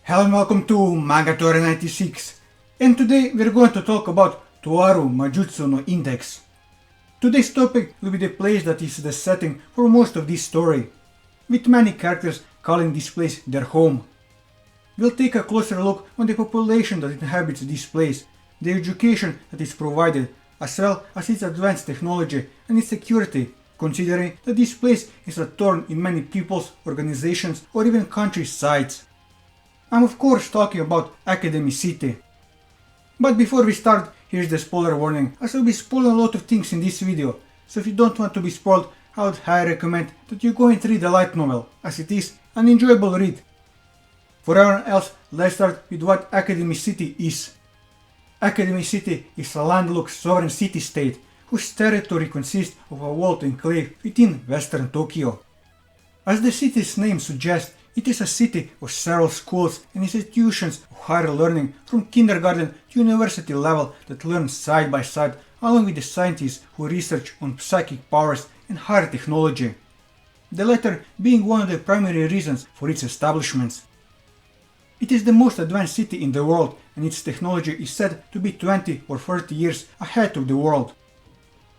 Hello and welcome to Toaru 96, and today we're going to talk about Toaru Majutsu no Indeks. Today's topic will be the place that is the setting for most of this story, with many characters calling this place their home. We'll take a closer look on the population that inhabits this place, the education that is provided, as well as its advanced technology and its security, considering that this place is a thorn in many people's, organizations or even countries' sides. I'm of course talking about Academy City. But before we start, here's the spoiler warning, as I'll be spoiling a lot of things in this video, so if you don't want to be spoiled, I would highly recommend that you go and read the light novel, as it is an enjoyable read. For everyone else, let's start with what Academy City is. Academy City is a landlocked sovereign city-state whose territory consists of a walled enclave within western Tokyo. As the city's name suggests, it is a city of several schools and institutions of higher learning from kindergarten to university level that learn side by side along with the scientists who research on psychic powers and higher technology, the latter being one of the primary reasons for its establishments. It is the most advanced city in the world, and its technology is said to be 20 or 30 years ahead of the world.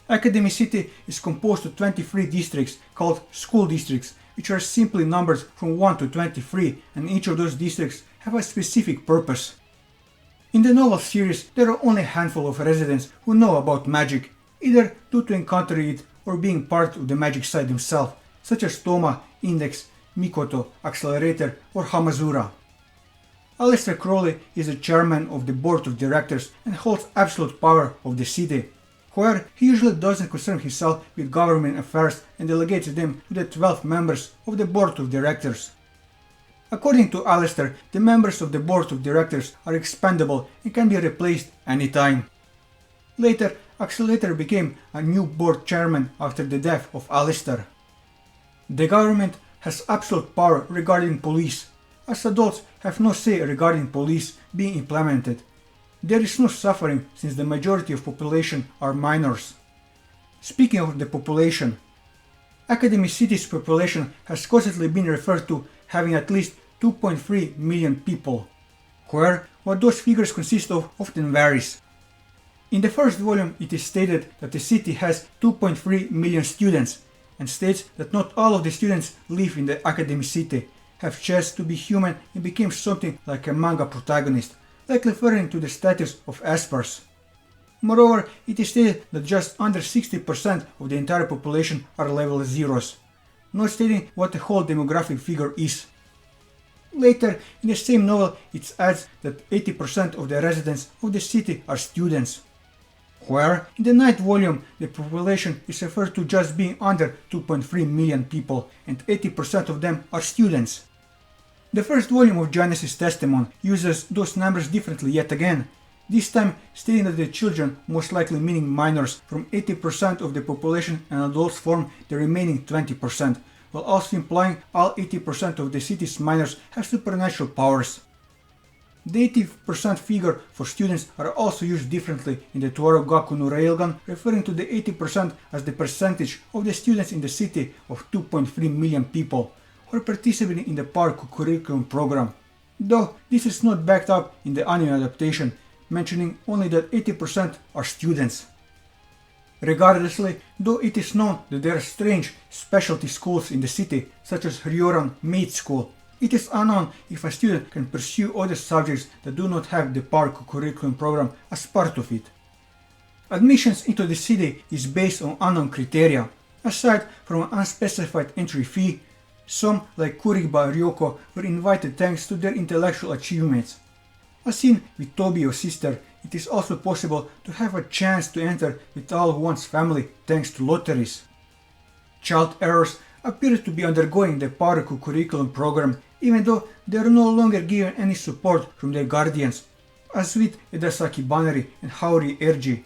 Academy City is composed of 23 districts called school districts, which are simply numbers from 1 to 23, and each of those districts have a specific purpose. In the novel series, there are only a handful of residents who know about magic, either due to encountering it or being part of the magic side themselves, such as Toma, Indeks, Mikoto, Accelerator or Hamazura. Aleister Crowley is the chairman of the board of directors and holds absolute power of the city. However, he usually doesn't concern himself with government affairs and delegates them to the 12 members of the board of directors. According to Aleister, the members of the board of directors are expendable and can be replaced anytime. Later, Accelerator became a new board chairman after the death of Aleister. The government has absolute power regarding police, as adults have no say regarding police being implemented. There is no suffering since the majority of population are minors. Speaking of the population, Academy City's population has constantly been referred to having at least 2.3 million people. However, what those figures consist of often varies. In the first volume, it is stated that the city has 2.3 million students, and states that not all of the students live in the Academy City, have chance to be human and became something like a manga protagonist, like referring to the status of espers. Moreover, it is stated that just under 60% of the entire population are level zeros, not stating what the whole demographic figure is. Later, in the same novel, it adds that 80% of the residents of the city are students. However, in the ninth volume, the population is referred to just being under 2.3 million people, and 80% of them are students. The first volume of Genesis Testimony uses those numbers differently yet again, this time stating that the children, most likely meaning minors, from 80% of the population and adults form the remaining 20%, while also implying all 80% of the city's minors have supernatural powers. The 80% figure for students are also used differently in the Toaru Gaku no Railgun, referring to the 80% as the percentage of the students in the city of 2.3 million people, or participating in the PAR curriculum program, though this is not backed up in the anime adaptation, mentioning only that 80% are students. Regardlessly, though it is known that there are strange specialty schools in the city, such as Ryoran Maid School, it is unknown if a student can pursue other subjects that do not have the PAR curriculum program as part of it. Admissions into the city is based on unknown criteria, aside from an unspecified entry fee. Some, like Kuriba Ryoko, were invited thanks to their intellectual achievements. As seen with Tobio's sister, it is also possible to have a chance to enter with all of one's family thanks to lotteries. Child errors appear to be undergoing the Paruku curriculum program, even though they are no longer given any support from their guardians, as with Edasaki Baneri and Haori Erji.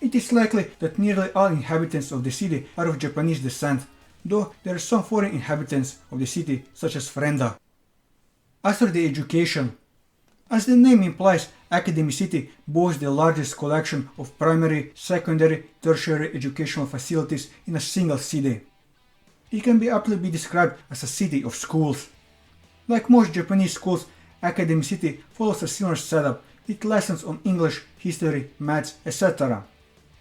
It is likely that nearly all inhabitants of the city are of Japanese descent, though there are some foreign inhabitants of the city such as Frenda. As for the education, as the name implies, Academy City boasts the largest collection of primary, secondary, tertiary educational facilities in a single city. It can aptly be described as a city of schools. Like most Japanese schools, Academy City follows a similar setup with lessons on English, history, maths, etc.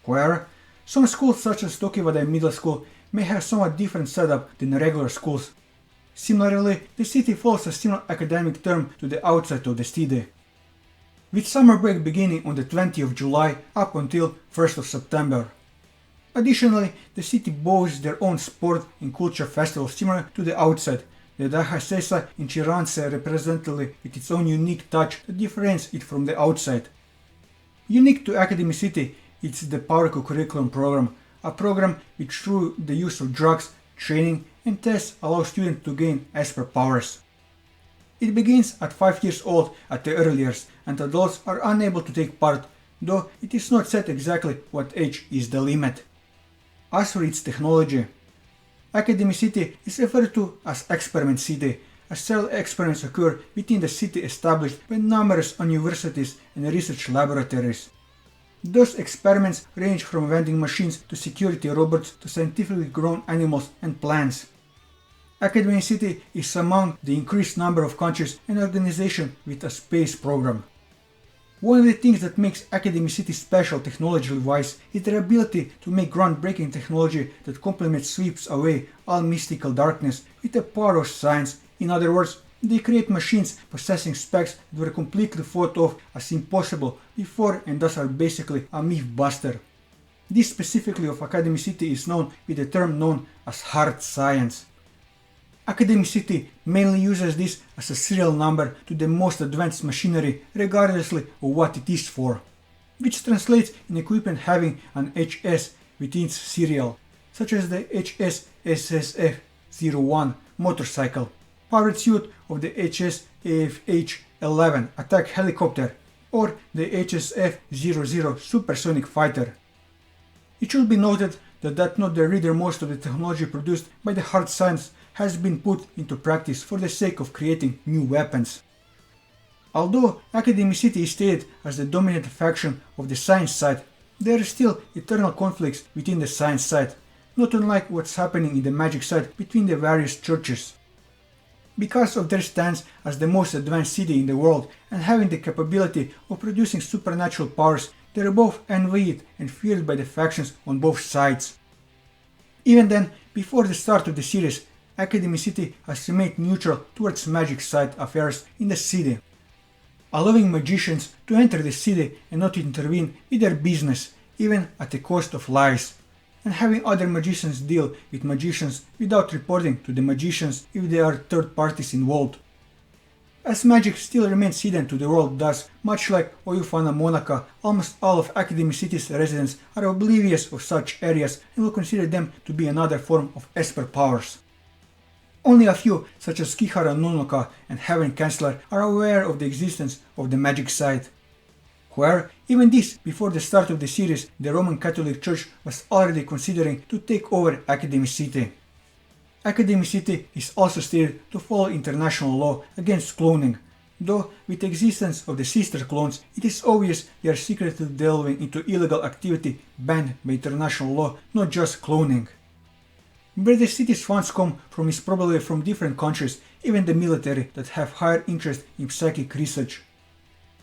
However, some schools such as Tokiwada Middle School may have somewhat different setup than regular schools. Similarly, the city follows a similar academic term to the outside of the city, with summer break beginning on the 20th of July up until 1st of September. Additionally, the city boasts their own sport and culture festival similar to the outside, the Dahasesa in Chiranse representatively with its own unique touch that differentiates it from the outside. Unique to Academy City is the PowerCo curriculum program, a program which through the use of drugs, training and tests allows students to gain Esper powers. It begins at 5 years old at the earliest, and adults are unable to take part, though it is not set exactly what age is the limit. As for its technology, Academy City is referred to as Experiment City, as several experiments occur within the city established by numerous universities and research laboratories. Those experiments range from vending machines to security robots to scientifically grown animals and plants. Academy City is among the increased number of countries and organizations with a space program. One of the things that makes Academy City special technology-wise is their ability to make groundbreaking technology that complements sweeps away all mystical darkness with the power of science. In other words, they create machines possessing specs that were completely thought of as impossible before and thus are basically a myth buster. This specifically of Academy City is known with the term known as hard science. Academy City mainly uses this as a serial number to the most advanced machinery regardlessly of what it is for, which translates in equipment having an HS within its serial, such as the HS SSF-01 motorcycle, powered suit of the HS AFH-11 attack helicopter, or the HSF-00 supersonic fighter. It should be noted that not the reader most of the technology produced by the hard science has been put into practice for the sake of creating new weapons. Although Academy City is stated as the dominant faction of the science side, there are still eternal conflicts within the science side, not unlike what's happening in the magic side between the various churches. Because of their stance as the most advanced city in the world and having the capability of producing supernatural powers, they are both envied and feared by the factions on both sides. Even then, before the start of the series, Academy City has remained neutral towards magic side affairs in the city, allowing magicians to enter the city and not intervene with their business, even at the cost of lives, and having other magicians deal with magicians without reporting to the magicians if there are third parties involved. As magic still remains hidden to the world thus, much like Oyufana Monaca, almost all of Academy City's residents are oblivious of such areas and will consider them to be another form of Esper powers. Only a few, such as Kihara Nonoka and Heaven Chancellor, are aware of the existence of the magic side. However, even this, before the start of the series, the Roman Catholic Church was already considering to take over Academy City. Academy City is also stated to follow international law against cloning, though with the existence of the sister clones, it is obvious they are secretly delving into illegal activity banned by international law, not just cloning. Where the city's funds come from is probably from different countries, even the military that have higher interest in psychic research.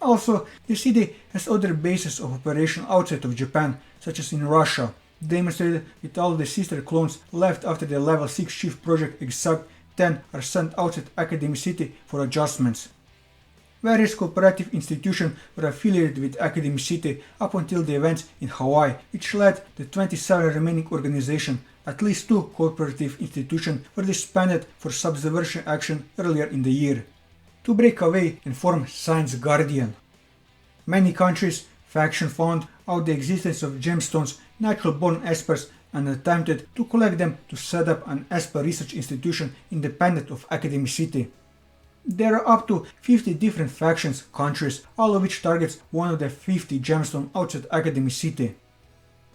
Also, the city has other bases of operation outside of Japan, such as in Russia, demonstrated with all the sister clones left after the level 6 shift project Exact 10 are sent outside Academy City for adjustments. Various cooperative institutions were affiliated with Academy City up until the events in Hawaii, which led the 27 remaining organizations. At least 2 cooperative institutions were disbanded for subversion action earlier in the year, to break away and form Science Guardian. Many countries' factions found out the existence of gemstones, natural-born espers, and attempted to collect them to set up an esper research institution independent of Academy City. There are up to 50 different factions countries, all of which targets one of the 50 gemstones outside Academy City.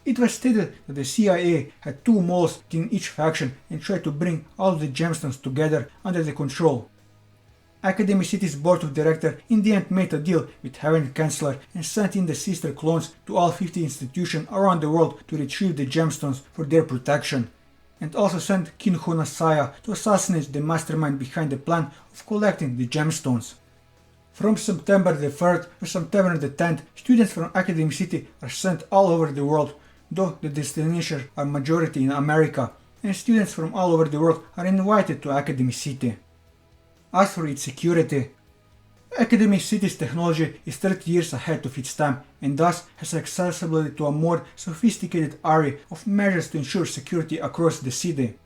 It was stated that the CIA had 2 moles in each faction and tried to bring all of the gemstones together under the control. Academy City's board of directors in the end made a deal with Heaven Chancellor and sent in the sister clones to all 50 institutions around the world to retrieve the gemstones for their protection, and also sent King Hunasaya to assassinate the mastermind behind the plan of collecting the gemstones. From September the 3rd to September the 10th, students from Academy City are sent all over the world, though the destinations are majority in America, and students from all over the world are invited to Academy City. As for its security, Academy City's technology is 30 years ahead of its time and thus has accessibility to a more sophisticated array of measures to ensure security across the city.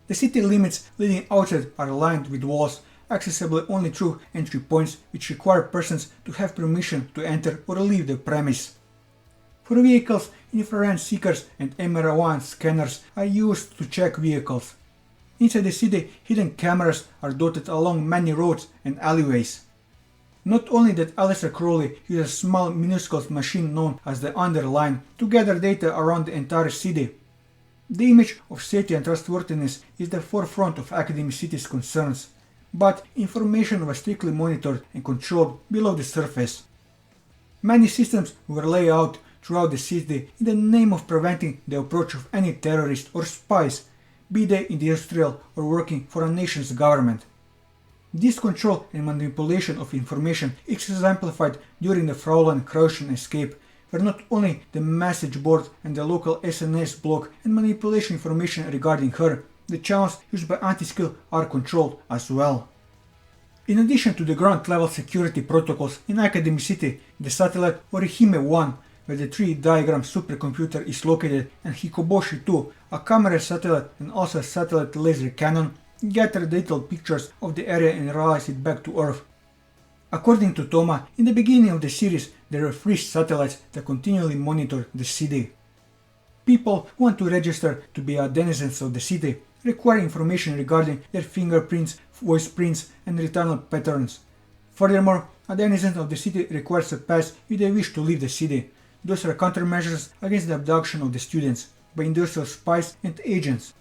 The city limits leading outside are lined with walls, accessible only through entry points which require persons to have permission to enter or leave the premise. For vehicles, infrared seekers and MR1 scanners are used to check vehicles. Inside the city, hidden cameras are dotted along many roads and alleyways. Not only that Aleister Crowley uses a small minuscule machine known as the Underline to gather data around the entire city. The image of safety and trustworthiness is the forefront of Academy City's concerns, but information was strictly monitored and controlled below the surface. Many systems were laid out throughout the city in the name of preventing the approach of any terrorists or spies, be they industrial or working for a nation's government. This control and manipulation of information is exemplified during the Fraulein Krauschen escape, where not only the message board and the local SNS block and manipulation information regarding her, the channels used by anti-skill are controlled as well. In addition to the ground-level security protocols in Academy City, the satellite Orihime-1, where the 3-diagram supercomputer is located, and Hikoboshi-2, a camera satellite and also a satellite laser cannon, gather detailed pictures of the area and realize it back to Earth. According to Toma, in the beginning of the series there were 3 satellites that continually monitor the city. People who want to register to be denizens of the city require information regarding their fingerprints, voice prints, and return patterns. Furthermore, a denizen of the city requires a pass if they wish to leave the city. Those are countermeasures against the abduction of the students by industrial spies and agents.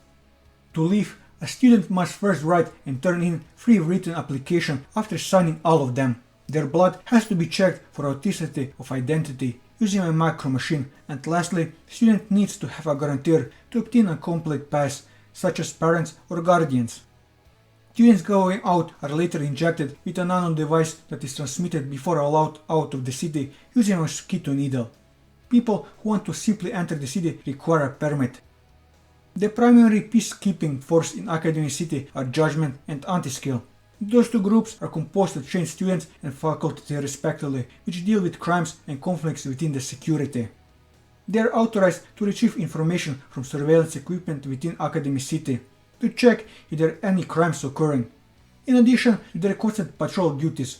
To leave, a student must first write and turn in 3 written applications after signing all of them. Their blood has to be checked for authenticity of identity using a macro machine, and lastly, student needs to have a guarantor to obtain a complete pass, such as parents or guardians. Students going out are later injected with a nano device that is transmitted before allowed out of the city using a mosquito needle. People who want to simply enter the city require a permit. The primary peacekeeping force in Academy City are Judgment and Anti-Skill. Those two groups are composed of trained students and faculty respectively, which deal with crimes and conflicts within the security. They are authorized to retrieve information from surveillance equipment within Academy City, to check if there are any crimes occurring. In addition to their constant patrol duties,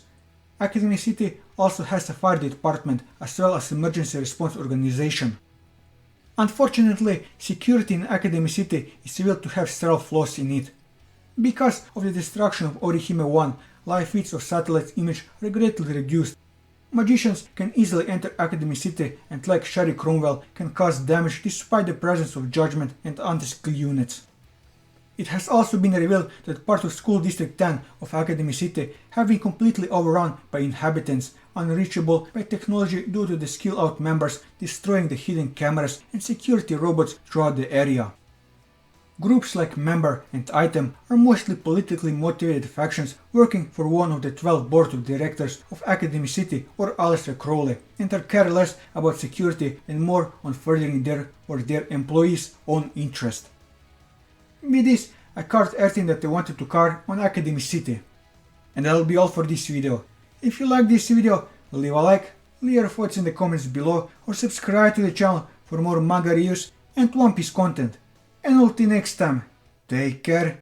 Academy City also has a fire department as well as emergency response organization. Unfortunately, security in Academy City is revealed to have several flaws in it. Because of the destruction of Orihime-1, live feeds of satellite image are greatly reduced. Magicians can easily enter Academy City and, like Sherry Cromwell, can cause damage despite the presence of Judgment and anti-skill units. It has also been revealed that parts of School District 10 of Academy City have been completely overrun by inhabitants, unreachable by technology due to the skill-out members destroying the hidden cameras and security robots throughout the area. Groups like Member and Item are mostly politically motivated factions working for one of the 12 board of directors of Academy City or Aleister Crowley, and are care less about security and more on furthering their or their employees' own interest. With this, I covered everything that I wanted to cover on Academy City. And that'll be all for this video. If you like this video, leave a like, leave your thoughts in the comments below, or subscribe to the channel for more manga reviews and One Piece content. And until next time, take care.